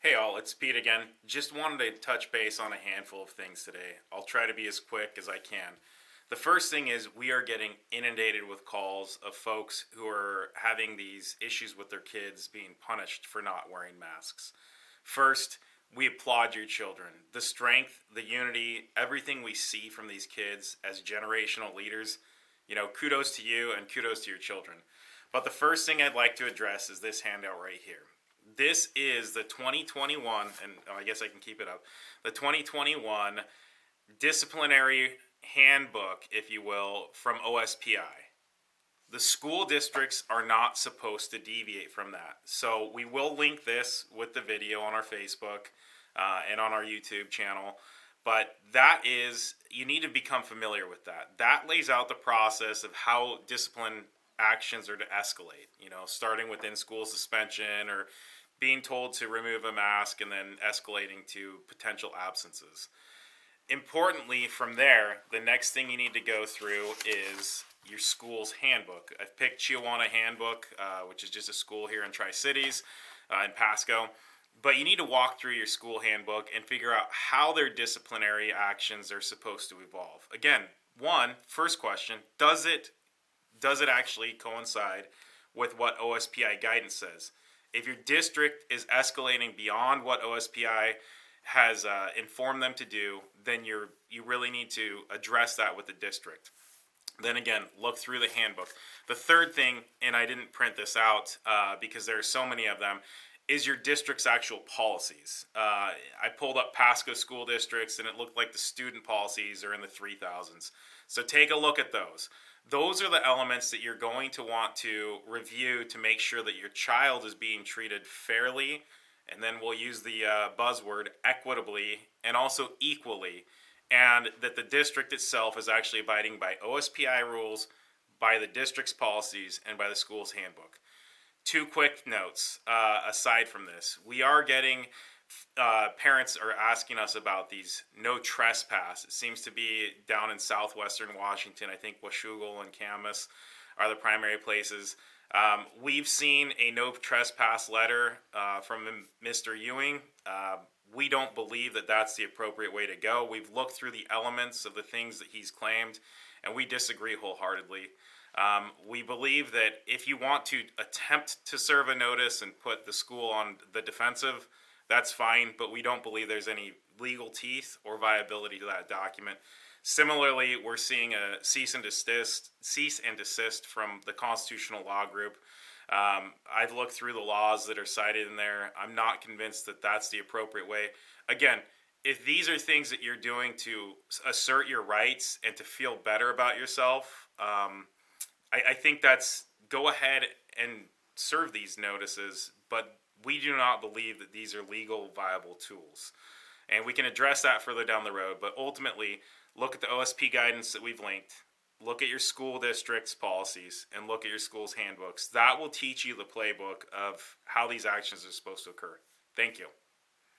Hey all, it's Pete again. Just wanted to touch base on a handful of things today. I'll try to be as quick as I can. The first thing is we are getting inundated with calls of folks who are having these issues with their kids being punished for not wearing masks. First, we applaud your children. The strength, the unity, everything we see from these kids as generational leaders, kudos to you and kudos to your children. But the first thing I'd like to address is this handout right here. This is the 2021, and I guess I can keep it up, the 2021 disciplinary handbook, if you will, from OSPI. The school districts are not supposed to deviate from that. So we will link this with the video on our Facebook and on our YouTube channel. But that is, you need to become familiar with that. That lays out the process of how discipline actions are to escalate, starting with in-school suspension or being told to remove a mask and then escalating to potential absences. Importantly, from there, the next thing you need to go through is your school's handbook. I've picked Chiawana Handbook, which is just a school here in Tri-Cities in Pasco. But you need to walk through your school handbook and figure out how their disciplinary actions are supposed to evolve. Again, first question, does it actually coincide with what OSPI guidance says? If your district is escalating beyond what OSPI has informed them to do, then you really need to address that with the district. Then again, look through the handbook. The third thing, and I didn't print this out because there are so many of them, is your district's actual policies. I pulled up Pasco school districts, and it looked like the student policies are in the 3,000s. So take a look at those. Those are the elements that you're going to want to review to make sure that your child is being treated fairly, and then we'll use the buzzword equitably and also equally, and that the district itself is actually abiding by OSPI rules, by the district's policies, and by the school's handbook. Two quick notes aside from this. We are getting parents are asking us about these no trespass. It seems to be down in southwestern Washington. I think Washougal and Camas are the primary places. We've seen a no trespass letter from Mr. Ewing. We don't believe that that's the appropriate way to go. We've looked through the elements of the things that he's claimed, and we disagree wholeheartedly. We believe that if you want to attempt to serve a notice and put the school on the defensive, that's fine, but we don't believe there's any legal teeth or viability to that document. Similarly, we're seeing a cease and desist from the Constitutional Law Group. I've looked through the laws that are cited in there. I'm not convinced that that's the appropriate way. Again, if these are things that you're doing to assert your rights and to feel better about yourself, I think that's go ahead and serve these notices, but we do not believe that these are legal, viable tools. And we can address that further down the road, but ultimately, look at the OSP guidance that we've linked, look at your school district's policies, and look at your school's handbooks. That will teach you the playbook of how these actions are supposed to occur. Thank you.